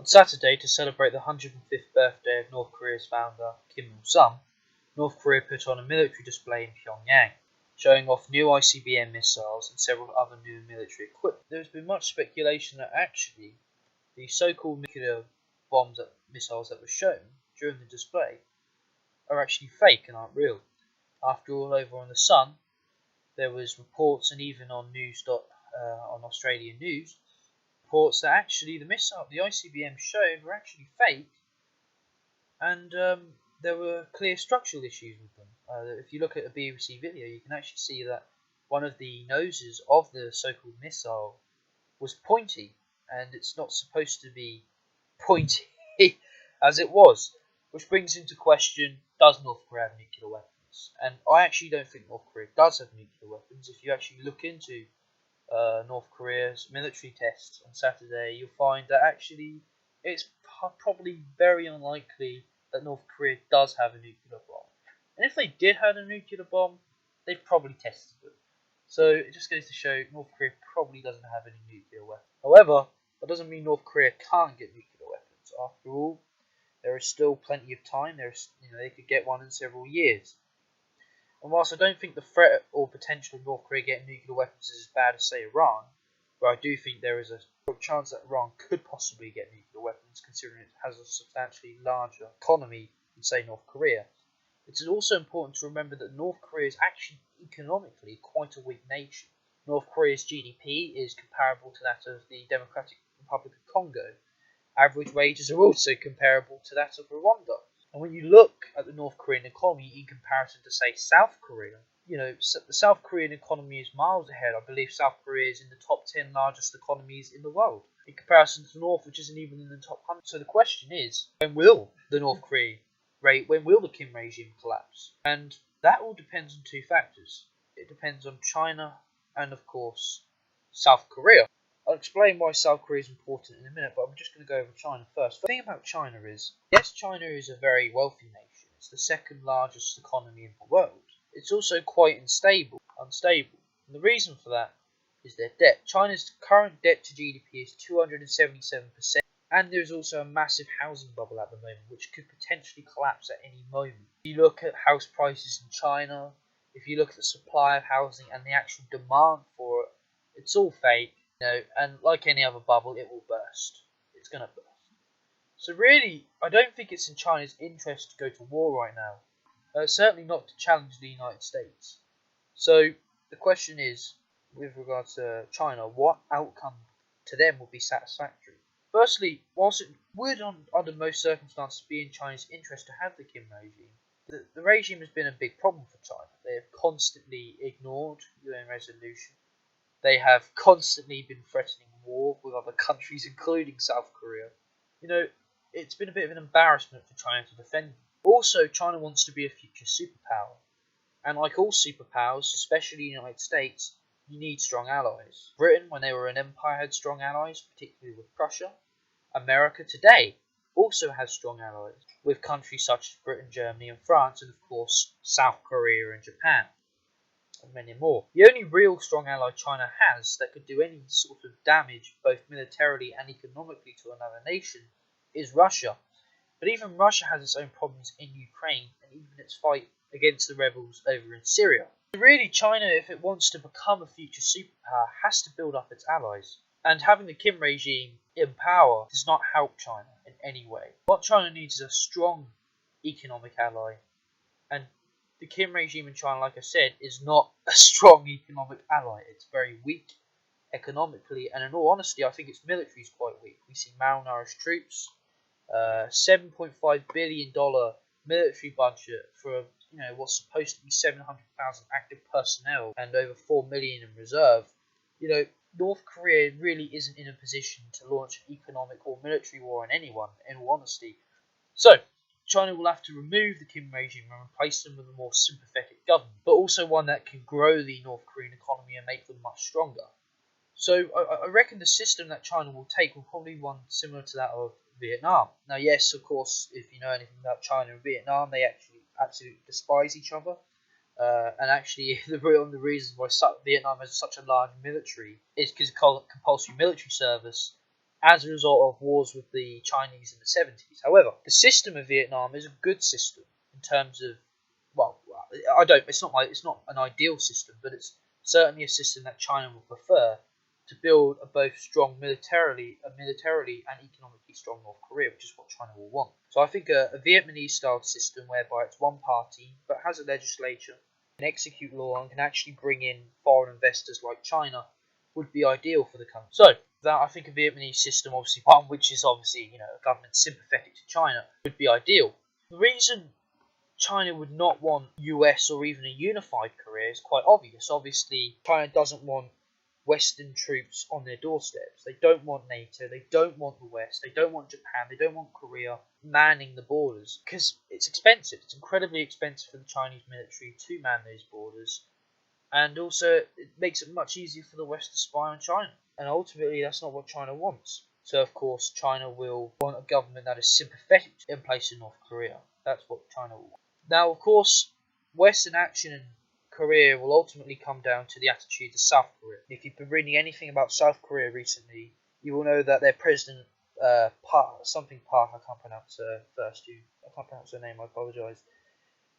On Saturday, to celebrate the 105th birthday of North Korea's founder, Kim Il-sung, North Korea put on a military display in Pyongyang, showing off new ICBM missiles and several other new military equipment. There has been much speculation that actually the so-called nuclear missiles that were shown during the display are actually fake and aren't real. After all, over on the Sun, there was reports, and even on on Australian news, reports that actually the ICBM shown were actually fake, and there were clear structural issues with them. If you look at a BBC video, you can actually see that one of the noses of the so-called missile was pointy, and it's not supposed to be pointy as it was, which brings into question, does North Korea have nuclear weapons? And I actually don't think North Korea does have nuclear weapons. If you actually look into North Korea's military tests on Saturday, you'll find that actually it's probably very unlikely that North Korea does have a nuclear bomb. And if they did have a nuclear bomb, they've probably tested it. So it just goes to show North Korea probably doesn't have any nuclear weapons. However, that doesn't mean North Korea can't get nuclear weapons. After all, there is still plenty of time. They could get one in several years. And whilst I don't think the threat or potential of North Korea getting nuclear weapons is as bad as, say, Iran, where I do think there is a chance that Iran could possibly get nuclear weapons, considering it has a substantially larger economy than, say, North Korea, it's also important to remember that North Korea is actually economically quite a weak nation. North Korea's GDP is comparable to that of the Democratic Republic of Congo. Average wages are also comparable to that of Rwanda. And when you look at the North Korean economy in comparison to, say, South Korea, the South Korean economy is miles ahead. I believe South Korea is in the top 10 largest economies in the world, in comparison to the North, which isn't even in the top 100. So the question is, when will the Kim regime collapse? And that all depends on two factors. It depends on China and, of course, South Korea. I'll explain why South Korea is important in a minute, but I'm just going to go over China first. The thing about China is, yes, China is a very wealthy nation. It's the second largest economy in the world. It's also quite unstable. And the reason for that is their debt. China's current debt to GDP is 277%, and there's also a massive housing bubble at the moment, which could potentially collapse at any moment. If you look at house prices in China, if you look at the supply of housing and the actual demand for it, it's all fake. And like any other bubble, it will burst. It's going to burst. So really, I don't think it's in China's interest to go to war right now. Certainly not to challenge the United States. So the question is, with regards to China, what outcome to them would be satisfactory? Firstly, whilst it would, under most circumstances, be in China's interest to have the Kim regime, the regime has been a big problem for China. They have constantly ignored UN resolution. They have constantly been threatening war with other countries, including South Korea. It's been a bit of an embarrassment for China to defend them. Also, China wants to be a future superpower. And like all superpowers, especially the United States, you need strong allies. Britain, when they were an empire, had strong allies, particularly with Prussia. America today also has strong allies, with countries such as Britain, Germany and France, and of course South Korea and Japan. And many more. The only real strong ally China has that could do any sort of damage, both militarily and economically, to another nation is Russia. But even Russia has its own problems in Ukraine, and even its fight against the rebels over in Syria. So really, China, if it wants to become a future superpower, has to build up its allies. And having the Kim regime in power does not help China in any way. What China needs is a strong economic ally. And the Kim regime in China, like I said, is not a strong economic ally. It's very weak economically, and in all honesty, I think its military is quite weak. We see malnourished troops, $7.5 billion military budget for what's supposed to be 700,000 active personnel and over 4 million in reserve. North Korea really isn't in a position to launch an economic or military war on anyone, in all honesty. So China will have to remove the Kim regime and replace them with a more sympathetic government, but also one that can grow the North Korean economy and make them much stronger. So I reckon the system that China will take will probably be one similar to that of Vietnam. Now, yes, of course, if you know anything about China and Vietnam, they actually absolutely despise each other. And actually, one of the reasons why Vietnam has such a large military is because of compulsory military service as a result of wars with the Chinese in the 70s. However, the system of Vietnam is a good system in terms of, well, it's not an ideal system, but it's certainly a system that China will prefer to build a both strong militarily and economically strong North Korea, which is what China will want. So I think a Vietnamese-style system whereby it's one party but has a legislature, can execute law, and can actually bring in foreign investors like China would be ideal for the country. So that I think a Vietnamese system, obviously one which is obviously a government sympathetic to China, would be ideal. The reason China would not want US or even a unified Korea is quite obvious. Obviously, China doesn't want Western troops on their doorsteps. They don't want NATO, they don't want the West, they don't want Japan, they don't want Korea manning the borders, because it's expensive. It's incredibly expensive for the Chinese military to man those borders, and also it makes it much easier for the West to spy on China, and ultimately that's not what China wants. So of course China will want a government that is sympathetic in place in North Korea. That's what China will want. Now of course Western action in Korea will ultimately come down to the attitude of South Korea. If you've been reading anything about South Korea recently, you will know that their president, Park, I can't pronounce her name, I apologise,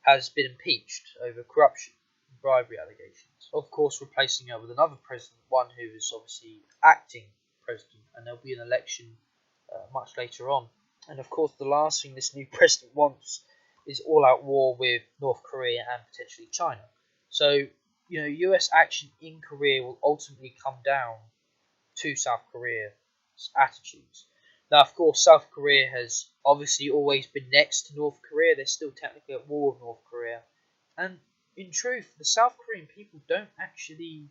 has been impeached over corruption and bribery allegations. Of course, replacing her with another president, one who is obviously acting president, and there'll be an election much later on. And of course, the last thing this new president wants is all-out war with North Korea and potentially China. So, US action in Korea will ultimately come down to South Korea's attitudes. Now, of course, South Korea has obviously always been next to North Korea. They're still technically at war with North Korea. And in truth, the South Korean people don't actually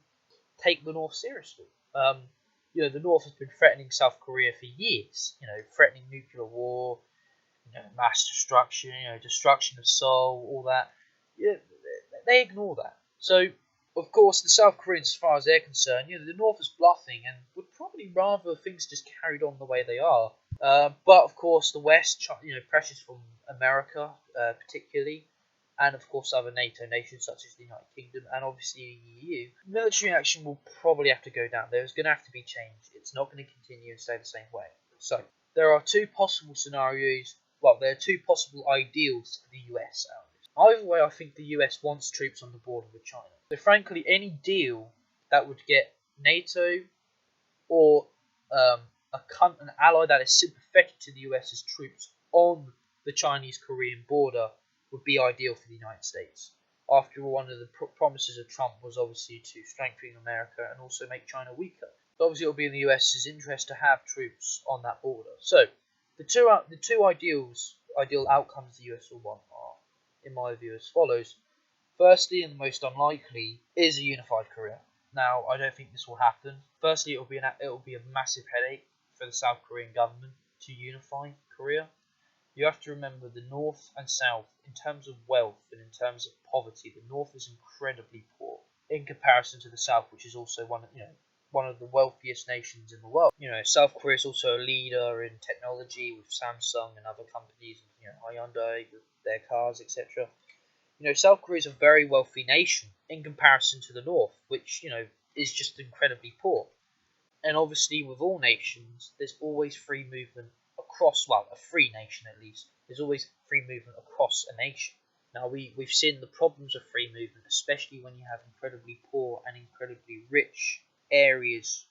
take the North seriously. The North has been threatening South Korea for years. Threatening nuclear war, mass destruction, destruction of Seoul, all that. They ignore that. So, of course, the South Koreans, as far as they're concerned, the North is bluffing and would probably rather things just carried on the way they are. But, of course, the West, pressures from America, particularly, and, of course, other NATO nations such as the United Kingdom and, obviously, the EU. Military action will probably have to go down. There's going to have to be change. It's not going to continue and stay the same way. So, there are two possible scenarios. Well, there are two possible ideals for the US out of this. Either way, I think the US wants troops on the border with China. So frankly, any deal that would get NATO or an ally that is sympathetic to the US's troops on the Chinese-Korean border would be ideal for the United States. After all, one of the promises of Trump was obviously to strengthen America and also make China weaker. So obviously, it will be in the US's interest to have troops on that border. So the two ideal outcomes the US will want are, in my view, as follows. Firstly, and the most unlikely, is a unified Korea. Now, I don't think this will happen. Firstly, it will be a massive headache for the South Korean government to unify Korea. You have to remember the North and South, in terms of wealth and in terms of poverty, the North is incredibly poor in comparison to the South, which is also one of the wealthiest nations in the world. South Korea is also a leader in technology with Samsung and other companies, Hyundai with their cars, etc. South Korea is a very wealthy nation in comparison to the North, which, is just incredibly poor. And obviously, with all nations, there's always free movement across, a free nation at least. There's always free movement across a nation. Now, we've seen the problems of free movement, especially when you have incredibly poor and incredibly rich areas,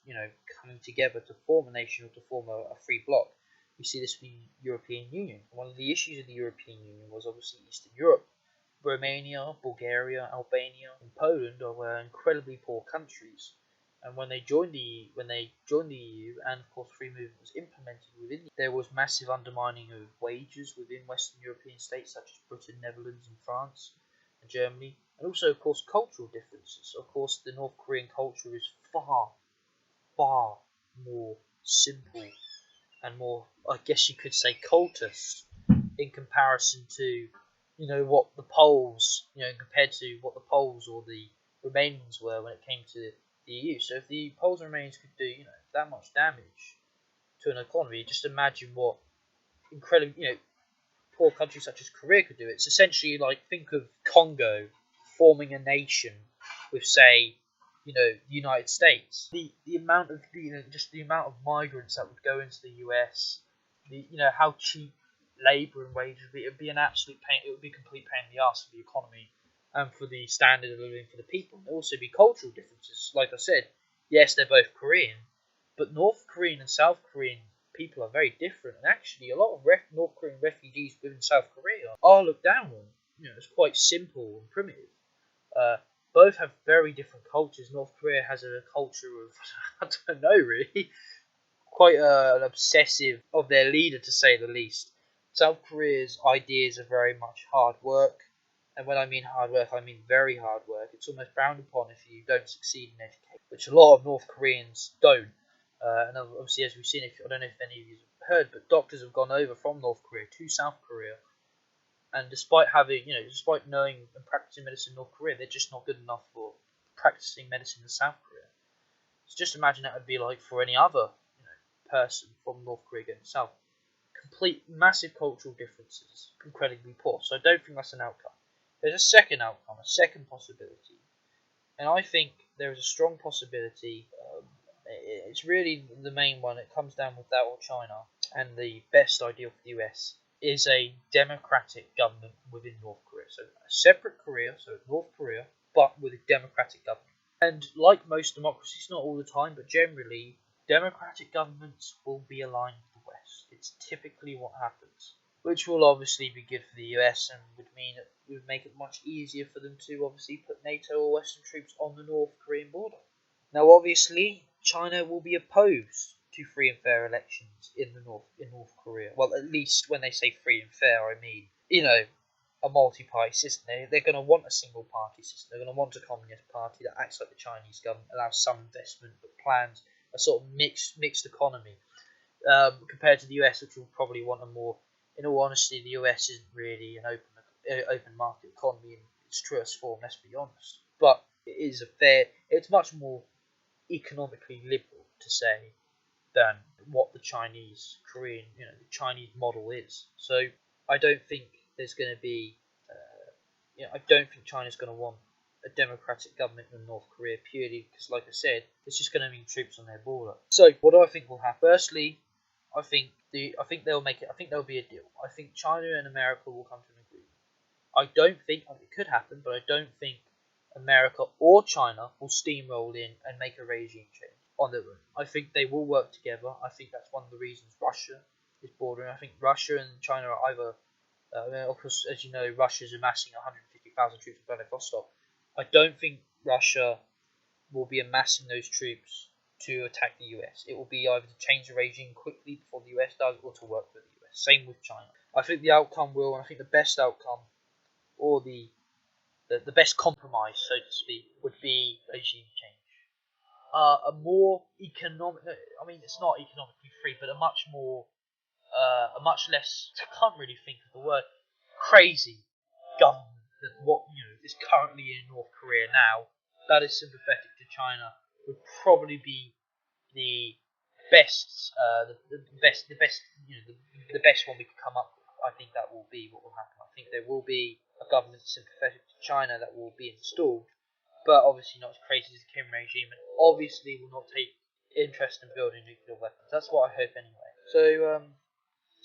coming together to form a nation or to form a free bloc. We see this with the European Union. One of the issues of the European Union was obviously Eastern Europe. Romania, Bulgaria, Albania, and Poland were incredibly poor countries, and when they joined the EU, and of course free movement was implemented within, there was massive undermining of wages within Western European states such as Britain, Netherlands, and France, and Germany, and also of course cultural differences. Of course, the North Korean culture is far, far more simple and more, I guess you could say, cultist in comparison to what the Poles, compared to what the Poles or the Romanians were when it came to the EU. So if the Poles and Romanians could do, that much damage to an economy, just imagine what incredible, poor countries such as Korea could do. It's essentially like, think of Congo forming a nation with, say, the United States. The amount of just the amount of migrants that would go into the US, how cheap labour and wages would be. It would be an absolute pain. It would be a complete pain in the ass for the economy and for the standard of living for the people. There would also be cultural differences. Like I said, yes, they're both Korean, but North Korean and South Korean people are very different. And actually, a lot of North Korean refugees within South Korea are looked down on. It's quite simple and primitive. Both have very different cultures. North Korea has a culture of, I don't know really, quite an obsessive of their leader, to say the least. South Korea's ideas are very much hard work. And when I mean hard work, I mean very hard work. It's almost frowned upon if you don't succeed in education, which a lot of North Koreans don't. And obviously, as we've seen, I don't know if any of you have heard, but doctors have gone over from North Korea to South Korea. And despite knowing and practicing medicine in North Korea, they're just not good enough for practicing medicine in South Korea. So just imagine that would be like for any other person from North Korea going south. Complete massive cultural differences, incredibly poor. So I don't think that's an outcome. There's a second outcome, a second possibility, and I think there is a strong possibility. It's really the main one. It comes down with that or China, and the best ideal for the US is a democratic government within North Korea. So a separate Korea, so North Korea, but with a democratic government. And like most democracies, not all the time, but generally, democratic governments will be aligned with the West. It's typically what happens, which will obviously be good for the US and would mean it would make it much easier for them to obviously put NATO or Western troops on the North Korean border. Now, obviously, China will be opposed to free and fair elections in North Korea. Well, at least when they say free and fair, I mean, a multi-party system. They're going to want a single party system. They're going to want a communist party that acts like the Chinese government, allows some investment, but plans a sort of mixed economy. Compared to the US, which will probably want a more, in all honesty, the US isn't really an open market economy in its truest form, let's be honest. But it is it's much more economically liberal to say than what the Chinese Korean, the Chinese model is. So I don't think there's going to be, I don't think China's going to want a democratic government in North Korea purely because, like I said, it's just going to mean troops on their border. So what do I think will happen? Firstly, I think they'll make it. I think there'll be a deal. I think China and America will come to an agreement. I don't think it could happen, but I don't think America or China will steamroll in and make a regime change on their own. I think they will work together. I think that's one of the reasons Russia is bordering. I think Russia and China are either, of course, as you know, Russia is amassing 150,000 troops in Vladivostok. I don't think Russia will be amassing those troops to attack the US. It will be either to change the regime quickly before the US does, or to work with the US. Same with China. I think the outcome will, and I think the best outcome, or the best compromise, so to speak, would be regime change. A more economic, I mean, it's not economically free, but a much less, I can't really think of the word, crazy government than what is currently in North Korea now. That is sympathetic to China would probably be the best, the best one we could come up with. I think that will be what will happen. I think there will be a government sympathetic to China that will be installed, but obviously not as crazy as the Kim regime, and obviously will not take interest in building nuclear weapons. That's what I hope anyway. So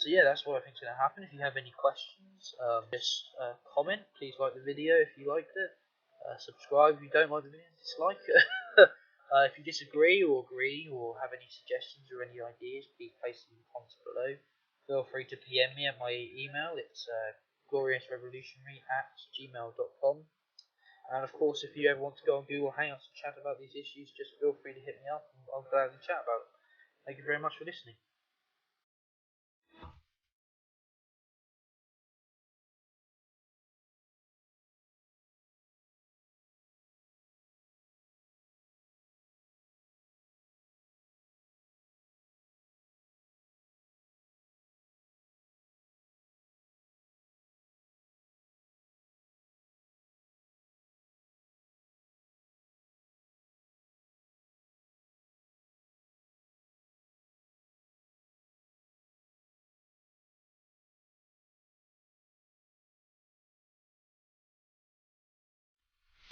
yeah, that's what I think is going to happen. If you have any questions, just comment. Please like the video if you liked it. Subscribe if you don't like the video. Dislike it. If you disagree or agree or have any suggestions or any ideas, please place them in the comments below. Feel free to PM me at my email. It's gloriousravolutionary@gmail.com. And of course, if you ever want to go on Google Hangouts and chat about these issues, just feel free to hit me up and I'll gladly chat about it. Thank you very much for listening.